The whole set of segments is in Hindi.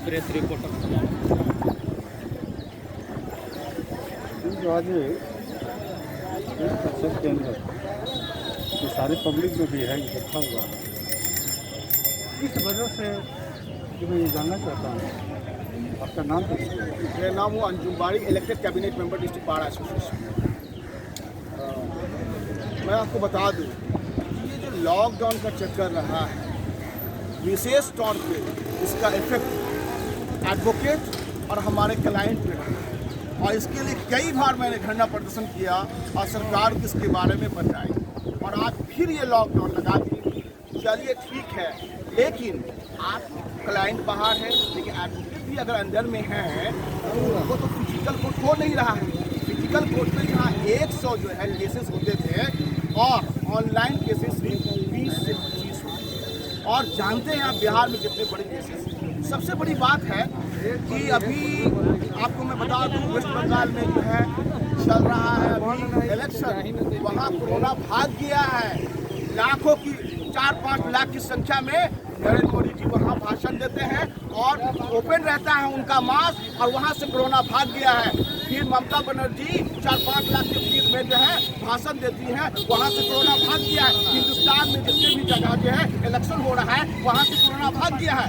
प्रेस रिपोर्टर जो आज प्रेस के अंदर ये सारी पब्लिक जो भी है इकट्ठा हुआ है, इस वजह से कि मैं ये जानना चाहता हूँ आपका नाम तो? मेरा नाम हुआ अंजुम बाड़ी, elected cabinet member district bar association. मैं आपको बता दूं कि ये जो लॉकडाउन का चक्कर रहा है, विशेष तौर पे इसका इफेक्ट एडवोकेट और हमारे क्लाइंट पे रहा, और इसके लिए कई बार मैंने धरना प्रदर्शन किया और सरकार को इसके बारे में बताई, और आज फिर ये लॉकडाउन लगा दी। चलिए ठीक है, लेकिन आप क्लाइंट बाहर है, लेकिन एडवोकेट भी अगर अंदर में है तो वो तो फिजिकल कोर्ट हो नहीं रहा है। फिजिकल कोर्ट में जहाँ 100 जो है केसेस होते थे और ऑनलाइन केसेस 20 से 25 होते, और जानते हैं आप बिहार में कितने बड़े केसेस। सबसे बड़ी बात है कि अभी आपको मैं बता दूं, वेस्ट बंगाल में जो है चल रहा है अभी इलेक्शन, वहाँ कोरोना भाग गया है। लाखों की 4-5 लाख की संख्या में नरेंद्र मोदी जी वहाँ भाषण देते हैं और ओपन रहता है उनका मास्क, और वहाँ से कोरोना भाग गया है। फिर ममता बनर्जी 4-5 लाख की भीड़ में जो है भाषण देती हैं, वहाँ से कोरोना भाग गया है। हिंदुस्तान में जितने भी जगह जो है इलेक्शन हो रहा है, वहाँ से कोरोना भाग गया है।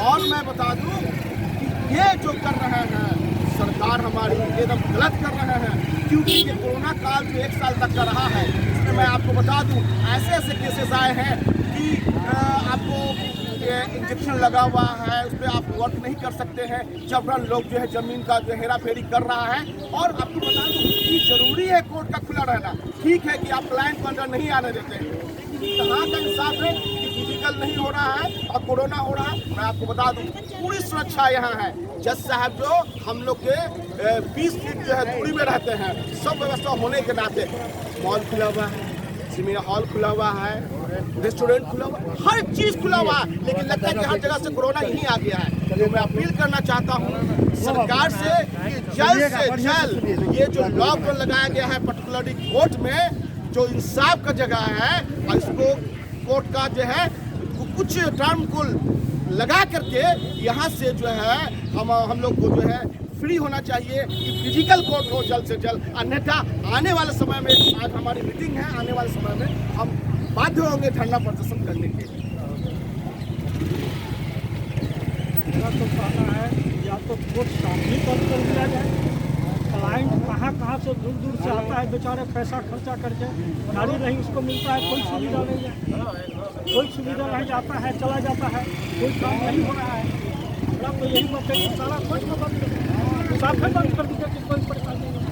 और मैं बता दूँ ये जो कर रहे हैं सरकार हमारी एकदम गलत कर रहे हैं, क्योंकि ये कोरोना काल जो 1 साल तक का रहा है, इसमें मैं आपको बता दूं ऐसे ऐसे केसेस आए हैं कि आपको इंजेक्शन लगा हुआ है, उस पर आप वर्क नहीं कर सकते हैं। जबरन लोग जो है जमीन का जो हेरा फेरी कर रहा है। और आपको बता दूं कि जरूरी है कोर्ट का खुला रहना। ठीक है कि आप क्लाइंट को अंदर नहीं आने देते हैं, कहाँ का इंसाफ है कि फिजिकल नहीं हो रहा है और कोरोना हो रहा है। मैं आपको बता दूं पूरी सुरक्षा यहाँ है। जज साहब जो हम लोग के 20 फीट जो है दूरी में रहते हैं, सब व्यवस्था होने के नाते मॉल खुला हुआ है, सिनेमा हॉल खुला हुआ है, रेस्टोरेंट खुला हुआ है, हर चीज़ खुला हुआ है। लेकिन लगता है कि हर जगह से कोरोना यहीं आ गया है। तो मैं अपील करना चाहता हूँ सरकार से कि जल्द से जल्द ये जो लॉकडाउन लगाया गया है पर्टिकुलरली कोर्ट में, जो इंसाफ का जगह है, और इसको कोर्ट का जो है कुछ टर्म को लगा करके यहाँ से जो है हम लोग को जो है फ्री होना चाहिए कि फिजिकल कोर्ट हो जल्द से जल्द। अन्यथा आने वाले समय में, आज हमारी मीटिंग है, आने वाले समय में हम बाध्य होंगे धरना प्रदर्शन करने के लिए। मेरा तो कहना है या तो कोर्ट सामने बंद कर दिया जाए। क्लाइंट कहाँ से दूर दूर से आता है, बेचारे पैसा खर्चा करके, गाड़ी नहीं उसको मिलता है, कोई सुविधा नहीं है, कोई सुविधा नहीं, जाता है चला जाता है, कोई काम नहीं हो रहा है। मेरा तो यही मत है कि सारा कोर्ट में बंद कर, साफे बंद कर दीजिए कि कोई परेशानी नहीं।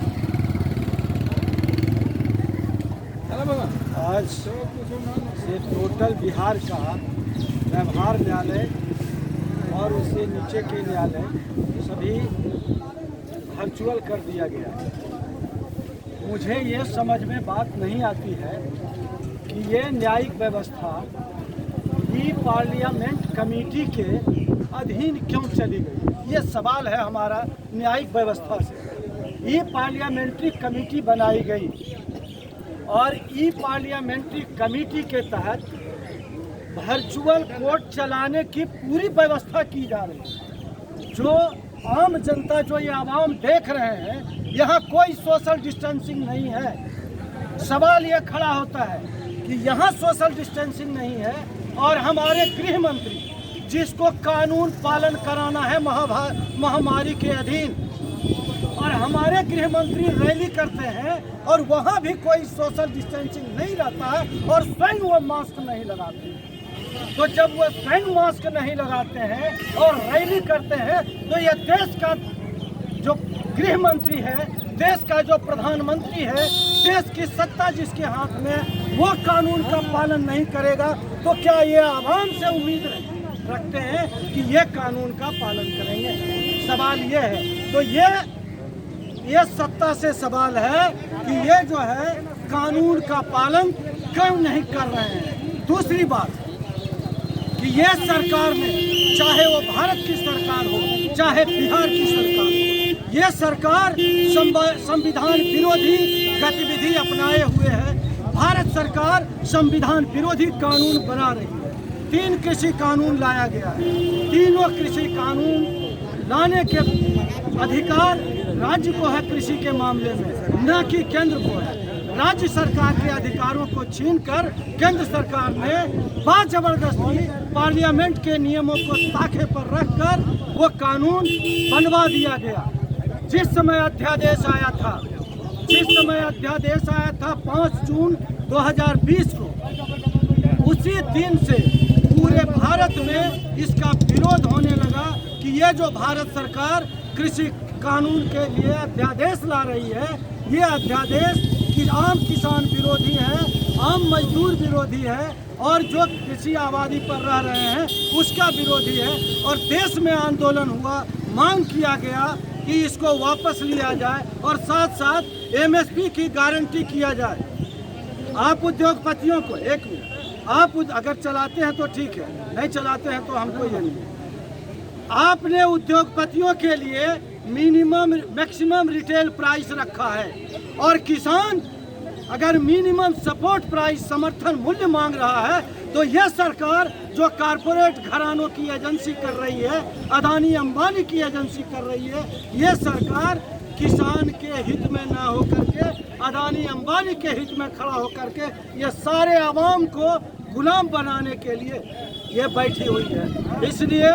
आज से टोटल बिहार का व्यवहार न्यायालय और उससे नीचे के न्यायालय सभी वर्चुअल कर दिया गया है। मुझे ये समझ में बात नहीं आती है कि ये न्यायिक व्यवस्था ई पार्लियामेंट कमेटी के अधीन क्यों चली गई। ये सवाल है हमारा न्यायिक व्यवस्था से। ई पार्लियामेंट्री कमेटी बनाई गई और ई पार्लियामेंट्री कमेटी के तहत वर्चुअल कोर्ट चलाने की पूरी व्यवस्था की जा रही है। जो आम जनता, जो ये आवाम देख रहे हैं, यहाँ कोई सोशल डिस्टेंसिंग नहीं है। सवाल ये खड़ा होता है कि यहाँ सोशल डिस्टेंसिंग नहीं है और हमारे गृह मंत्री, जिसको कानून पालन कराना है महामारी के अधीन, और हमारे गृह मंत्री रैली करते हैं और वहाँ भी कोई सोशल डिस्टेंसिंग नहीं रहता है और स्वयं वो मास्क नहीं लगाते हैं। तो जब वो स्वयं मास्क नहीं लगाते हैं और रैली करते हैं, तो ये देश का जो गृह मंत्री है, देश का जो प्रधानमंत्री है, देश की सत्ता जिसके हाथ में, वो कानून का पालन नहीं करेगा, तो क्या ये आवाम से उम्मीद रखते हैं कि ये कानून का पालन करेंगे? सवाल ये है। तो ये सत्ता से सवाल है कि ये जो है कानून का पालन क्यों नहीं कर रहे हैं। दूसरी बात कि ये सरकार ने, चाहे वो भारत की सरकार हो, चाहे बिहार की सरकार हो, ये सरकार संविधान विरोधी गतिविधि अपनाए हुए है। भारत सरकार संविधान विरोधी कानून बना रही है 3 कृषि कानून लाया गया है। तीनों कृषि कानून लाने के अधिकार राज्य को है कृषि के मामले में, न कि केंद्र को है। राज्य सरकार के अधिकारों को छीनकर केंद्र सरकार ने बाजबरदस्ती पार्लियामेंट के नियमों को ताखे पर रखकर वो कानून बनवा दिया गया। जिस समय अध्यादेश आया था 5 जून 2020 को, उसी दिन से पूरे भारत में इसका विरोध होने लगा कि ये जो भारत सरकार कृषि कानून के लिए अध्यादेश ला रही है, ये अध्यादेश कि आम किसान विरोधी है, आम मजदूर विरोधी है और जो कृषि आबादी पर रह रहे हैं उसका विरोधी है। और देश में आंदोलन हुआ, मांग किया गया कि इसको वापस लिया जाए और साथ साथ एमएसपी की गारंटी किया जाए। आप उद्योगपतियों को, एक मिनट, आप अगर चलाते हैं तो ठीक है, नहीं चलाते हैं तो हमको ये नहीं। आपने उद्योगपतियों के लिए मैक्सिमम रिटेल प्राइस रखा है और किसान अगर मिनिमम सपोर्ट प्राइस समर्थन मूल्य मांग रहा है तो यह सरकार जो कारपोरेट घरानों की एजेंसी कर रही है, अदानी अंबानी की एजेंसी कर रही है, यह सरकार किसान के हित में ना होकर के अदानी अंबानी के हित में खड़ा होकर के ये सारे आवाम को गुलाम बनाने के लिए ये बैठी हुई है। इसलिए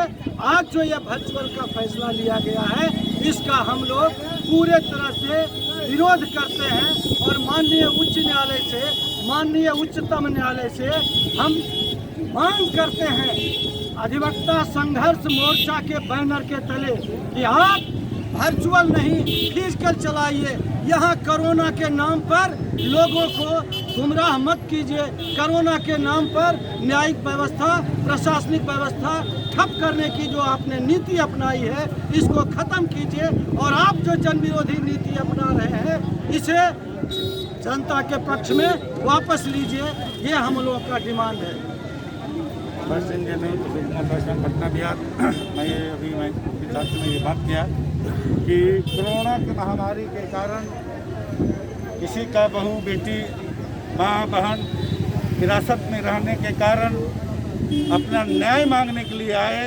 आज जो ये वर्चुअल का फैसला लिया गया है, इसका हम लोग पूरे तरह से विरोध करते हैं और माननीय उच्चतम न्यायालय से हम मांग करते हैं, अधिवक्ता संघर्ष मोर्चा के बैनर के तले, कि आप वर्चुअल नहीं फिजिकल चलाइए। यहाँ कोरोना के नाम पर लोगों को गुमराह मत कीजिए। कोरोना के नाम पर न्यायिक व्यवस्था, प्रशासनिक व्यवस्था ठप करने की जो आपने नीति अपनाई है, इसको खत्म कीजिए और आप जो जन विरोधी नीति अपना रहे हैं इसे जनता के पक्ष में वापस लीजिए। ये हम लोगों का डिमांड है। फर्स्ट इंडियन में पटना बिहार मैं छात्र में ये बात किया कि कोरोना की महामारी के कारण किसी का बहू बेटी माँ बहन हिरासत में रहने के कारण अपना न्याय मांगने के लिए आए,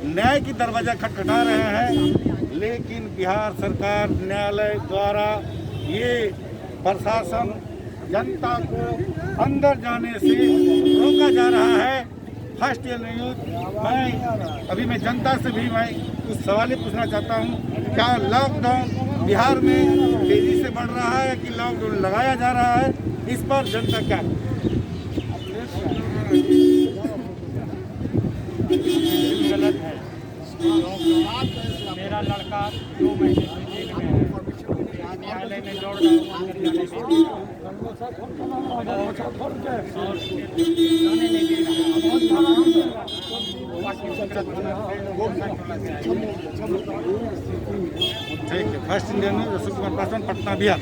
न्याय की दरवाज़ा खटखटा रहे हैं, लेकिन बिहार सरकार न्यायालय द्वारा ये प्रशासन जनता को अंदर जाने से रोका जा रहा है। फर्स्ट न्यूज़ मैं जनता से भी मैं कुछ सवाल पूछना चाहता हूँ। क्या लॉकडाउन बिहार में तेजी से बढ़ रहा है कि लॉकडाउन लगाया जा रहा है, इस पर जनता क्या गलत है। मेरा लड़का 2 महीने से जेल में है, न्यायालय में दौड़ रहा ठीक है। फर्स्ट इंडियन में अशोक कुमार पासवान, पटना बिहार।